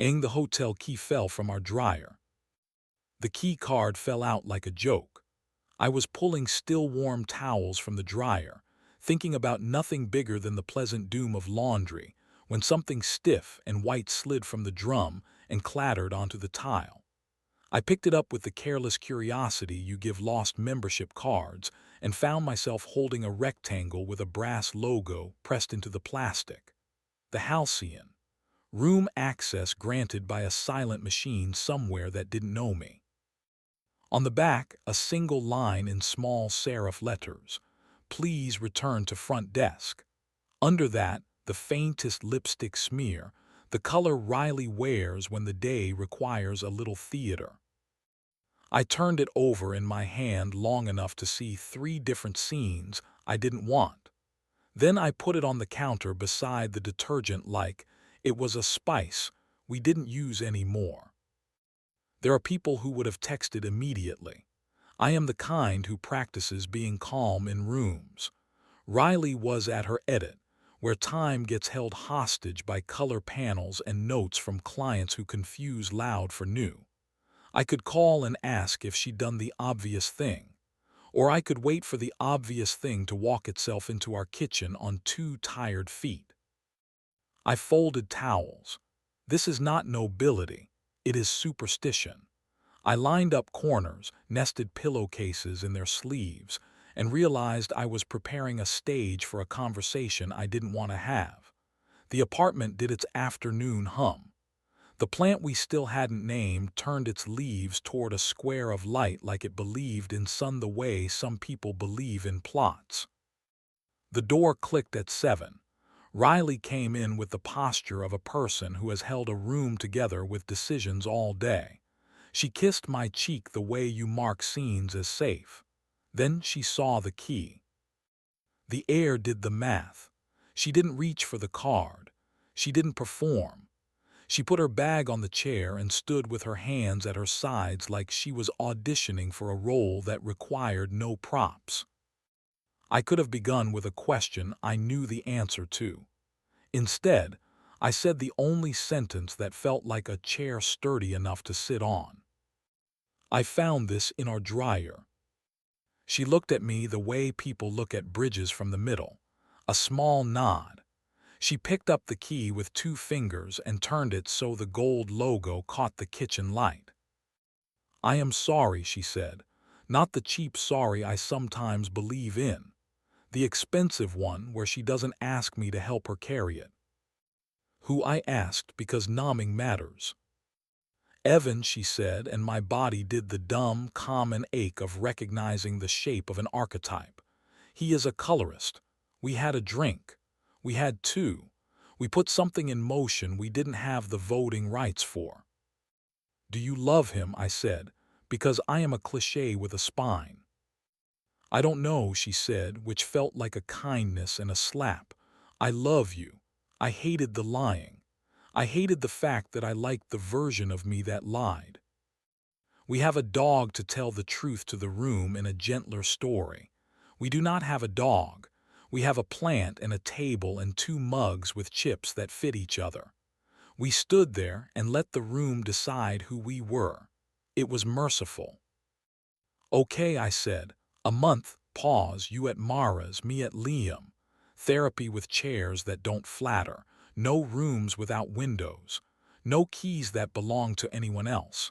The hotel key fell from our dryer. The key card fell out like a joke. I was pulling still warm towels from the dryer, thinking about nothing bigger than the pleasant doom of laundry, when something stiff and white slid from the drum and clattered onto the tile. I picked it up with the careless curiosity you give lost membership cards and found myself holding a rectangle with a brass logo pressed into the plastic. The Halcyon. Room access granted by a silent machine somewhere that didn't know me. On the back, a single line in small serif letters. Please return to front desk. Under that, the faintest lipstick smear, the color Riley wears when the day requires a little theater. I turned it over in my hand long enough to see 3 different scenes I didn't want. Then I put it on the counter beside the detergent like it was a spice we didn't use anymore. There are people who would have texted immediately. I am the kind who practices being calm in rooms. Riley was at her edit, where time gets held hostage by color panels and notes from clients who confuse loud for new. I could call and ask if she'd done the obvious thing, or I could wait for the obvious thing to walk itself into our kitchen on 2 tired feet. I folded towels. This is not nobility, it is superstition. I lined up corners, nested pillowcases in their sleeves, and realized I was preparing a stage for a conversation I didn't want to have. The apartment did its afternoon hum. The plant we still hadn't named turned its leaves toward a square of light like it believed in sun the way some people believe in plots. The door clicked at 7. Riley came in with the posture of a person who has held a room together with decisions all day. She kissed my cheek the way you mark scenes as safe. Then she saw the key. The air did the math. She didn't reach for the card. She didn't perform. She put her bag on the chair and stood with her hands at her sides like she was auditioning for a role that required no props. I could have begun with a question I knew the answer to. Instead, I said the only sentence that felt like a chair sturdy enough to sit on. I found this in our dryer. She looked at me the way people look at bridges from the middle, a small nod. She picked up the key with 2 fingers and turned it so the gold logo caught the kitchen light. I am sorry, she said, not the cheap sorry I sometimes believe in, the expensive one where she doesn't ask me to help her carry it. Who, I asked, because nomming matters. Evan, she said, and my body did the dumb, common ache of recognizing the shape of an archetype. He is a colorist. We had a drink. We had 2. We put something in motion we didn't have the voting rights for. Do you love him? I said, because I am a cliché with a spine. I don't know, she said, which felt like a kindness and a slap. I love you. I hated the lying. I hated the fact that I liked the version of me that lied. We have a dog to tell the truth to the room in a gentler story. We do not have a dog. We have a plant and a table and 2 mugs with chips that fit each other. We stood there and let the room decide who we were. It was merciful. Okay, I said. A month, pause, you at Mara's, me at Liam. Therapy with chairs that don't flatter. No rooms without windows. No keys that belong to anyone else.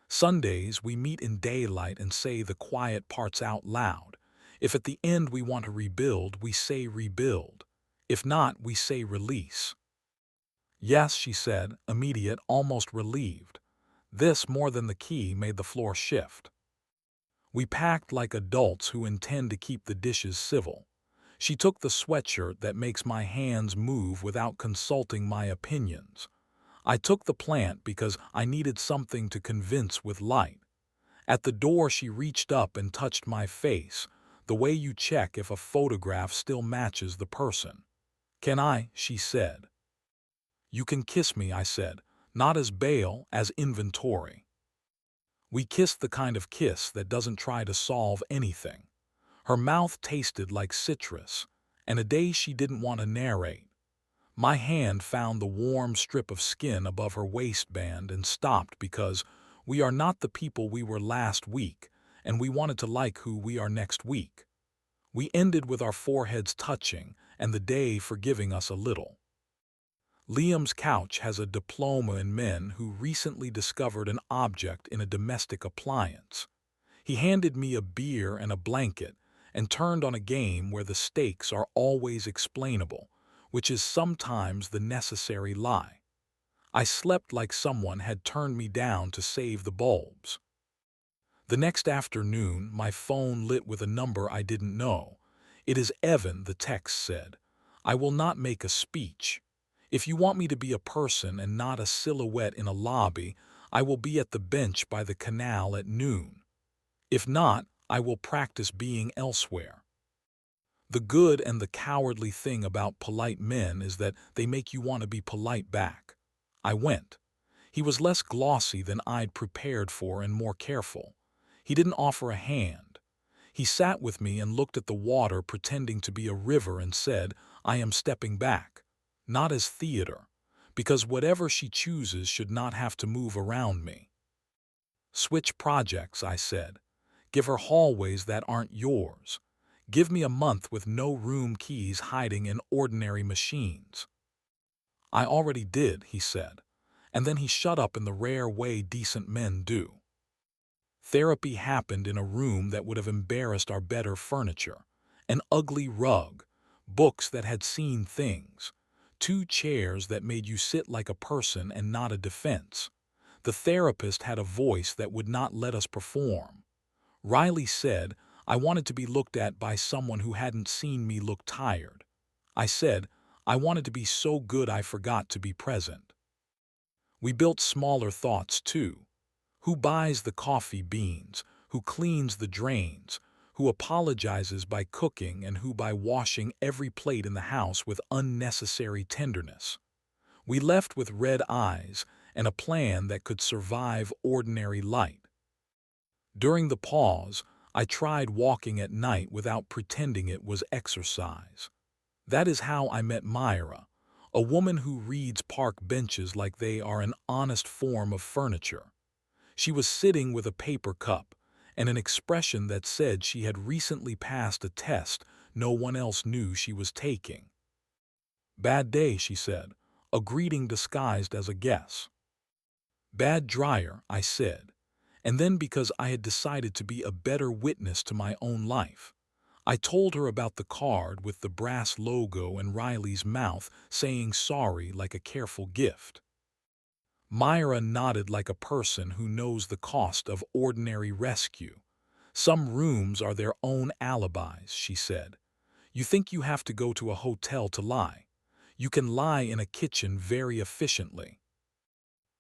Sundays, we meet in daylight and say the quiet parts out loud. If at the end we want to rebuild, we say rebuild. If not, we say release. Yes, she said, immediate, almost relieved. This, more than the key, made the floor shift. We packed like adults who intend to keep the dishes civil. She took the sweatshirt that makes my hands move without consulting my opinions. I took the plant because I needed something to convince with light. At the door, she reached up and touched my face, the way you check if a photograph still matches the person. Can I? She said. You can kiss me, I said, not as bail, as inventory. We kissed the kind of kiss that doesn't try to solve anything. Her mouth tasted like citrus, and a day she didn't want to narrate. My hand found the warm strip of skin above her waistband and stopped because we are not the people we were last week, and we wanted to like who we are next week. We ended with our foreheads touching and the day forgiving us a little. Liam's couch has a diploma in men who recently discovered an object in a domestic appliance. He handed me a beer and a blanket and turned on a game where the stakes are always explainable, which is sometimes the necessary lie. I slept like someone had turned me down to save the bulbs. The next afternoon, my phone lit with a number I didn't know. "It is Evan," the text said. "I will not make a speech. If you want me to be a person and not a silhouette in a lobby, I will be at the bench by the canal at noon. If not, I will practice being elsewhere." The good and the cowardly thing about polite men is that they make you want to be polite back. I went. He was less glossy than I'd prepared for and more careful. He didn't offer a hand. He sat with me and looked at the water pretending to be a river and said, "I am stepping back. Not as theater, because whatever she chooses should not have to move around me." "Switch projects," I said. "Give her hallways that aren't yours. Give me a month with no room keys hiding in ordinary machines." "I already did," he said, and then he shut up in the rare way decent men do. Therapy happened in a room that would have embarrassed our better furniture. An ugly rug, books that had seen things, 2 chairs that made you sit like a person and not a defense. The therapist had a voice that would not let us perform. Riley said, "I wanted to be looked at by someone who hadn't seen me look tired." I said, "I wanted to be so good I forgot to be present." We built smaller thoughts too. Who buys the coffee beans? Who cleans the drains? Who apologizes by cooking and who by washing every plate in the house with unnecessary tenderness? We left with red eyes and a plan that could survive ordinary light. During the pause, I tried walking at night without pretending it was exercise. That is how I met Myra, a woman who reads park benches like they are an honest form of furniture. She was sitting with a paper cup and an expression that said she had recently passed a test no one else knew she was taking. "Bad day," she said, a greeting disguised as a guess. "Bad dryer," I said, and then because I had decided to be a better witness to my own life, I told her about the card with the brass logo and Riley's mouth saying sorry like a careful gift. Myra nodded like a person who knows the cost of ordinary rescue. "Some rooms are their own alibis," she said. "You think you have to go to a hotel to lie. You can lie in a kitchen very efficiently."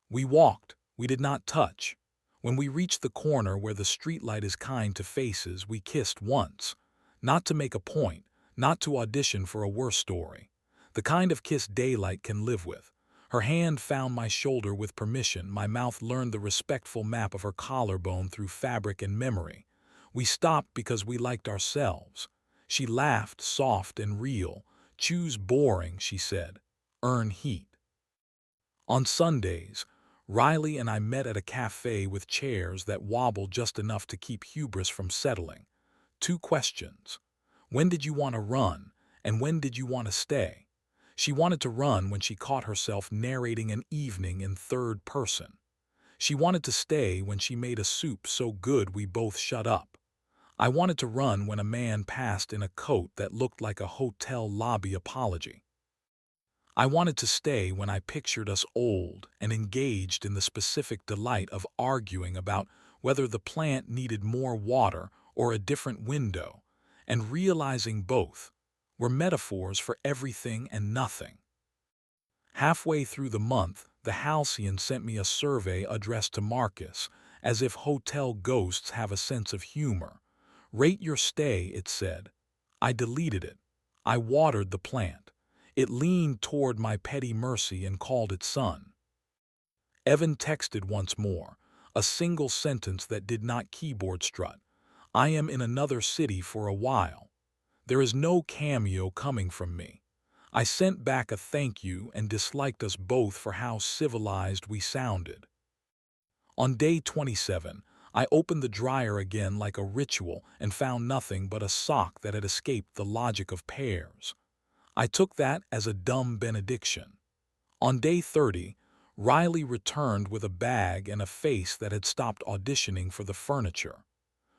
We walked. We did not touch. When we reached the corner where the streetlight is kind to faces, we kissed once. Not to make a point, not to audition for a worse story. The kind of kiss daylight can live with. Her hand found my shoulder with permission. My mouth learned the respectful map of her collarbone through fabric and memory. We stopped because we liked ourselves. She laughed, soft and real. "Choose boring," she said. "Earn heat." On Sundays, Riley and I met at a cafe with chairs that wobbled just enough to keep hubris from settling. 2 questions. When did you want to run, and when did you want to stay? She wanted to run when she caught herself narrating an evening in third person. She wanted to stay when she made a soup so good we both shut up. I wanted to run when a man passed in a coat that looked like a hotel lobby apology. I wanted to stay when I pictured us old and engaged in the specific delight of arguing about whether the plant needed more water or a different window, and realizing both were metaphors for everything and nothing. Halfway through the month, the Halcyon sent me a survey addressed to Marcus, as if hotel ghosts have a sense of humor. "Rate your stay," it said. I deleted it. I watered the plant. It leaned toward my petty mercy and called it son. Evan texted once more, a single sentence that did not keyboard strut. "I am in another city for a while. There is no cameo coming from me. I sent back a thank you and disliked us both for how civilized we sounded. On day 27, I opened the dryer again like a ritual and found nothing but a sock that had escaped the logic of pairs. I took that as a dumb benediction. On day 30, Riley returned with a bag and a face that had stopped auditioning for the furniture.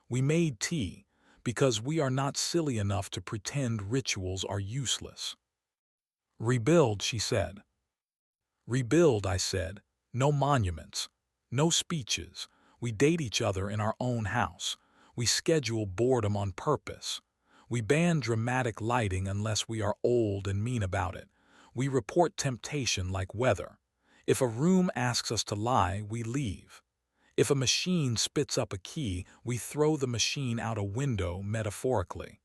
We made tea, because we are not silly enough to pretend rituals are useless. Rebuild, she said. Rebuild, I said. No monuments. No speeches. We date each other in our own house. We schedule boredom on purpose. We ban dramatic lighting unless we are old and mean about it. We report temptation like weather. If a room asks us to lie, we leave. If a machine spits up a key, we throw the machine out a window, metaphorically.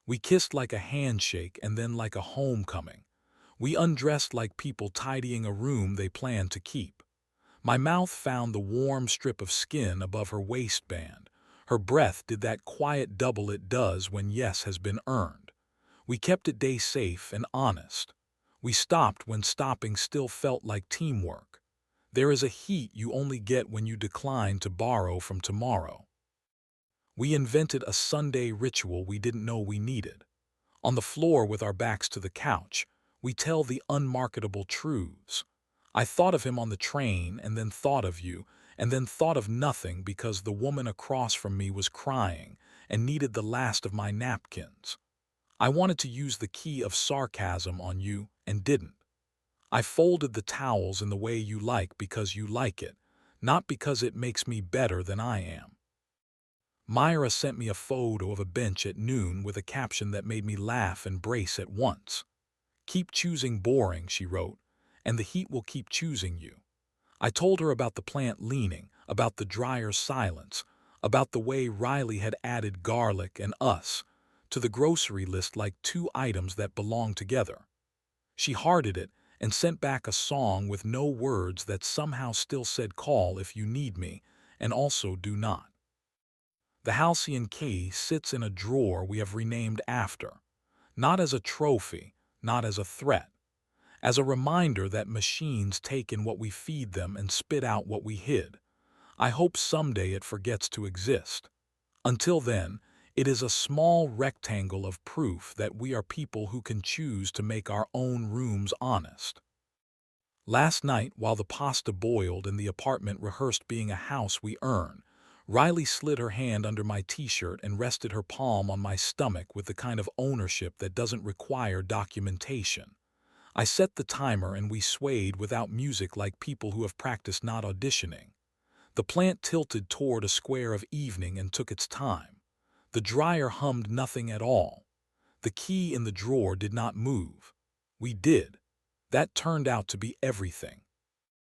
We kissed like a handshake and then like a homecoming. We undressed like people tidying a room they planned to keep. My mouth found the warm strip of skin above her waistband. Her breath did that quiet double it does when yes has been earned. We kept it day safe and honest. We stopped when stopping still felt like teamwork. There is a heat you only get when you decline to borrow from tomorrow. We invented a Sunday ritual we didn't know we needed. On the floor with our backs to the couch, we tell the unmarketable truths. I thought of him on the train and then thought of you, and then thought of nothing because the woman across from me was crying and needed the last of my napkins. I wanted to use the key of sarcasm on you and didn't. I folded the towels in the way you like because you like it, not because it makes me better than I am. Myra sent me a photo of a bench at noon with a caption that made me laugh and brace at once. Keep choosing boring, she wrote, and the heat will keep choosing you. I told her about the plant leaning, about the dryer's silence, about the way Riley had added garlic and us to the grocery list like two items that belong together. She hearted it and sent back a song with no words that somehow still said call if you need me, and also do not. The halcyon key sits in a drawer we have renamed after, not as a trophy, not as a threat, as a reminder that machines take in what we feed them and spit out what we hid. I hope someday it forgets to exist. Until then, it is a small rectangle of proof that we are people who can choose to make our own rooms honest. Last night, while the pasta boiled and the apartment rehearsed being a house we earn, Riley slid her hand under my t-shirt and rested her palm on my stomach with the kind of ownership that doesn't require documentation. I set the timer and we swayed without music like people who have practiced not auditioning. The plant tilted toward a square of evening and took its time. The dryer hummed nothing at all. The key in the drawer did not move. We did. That turned out to be everything.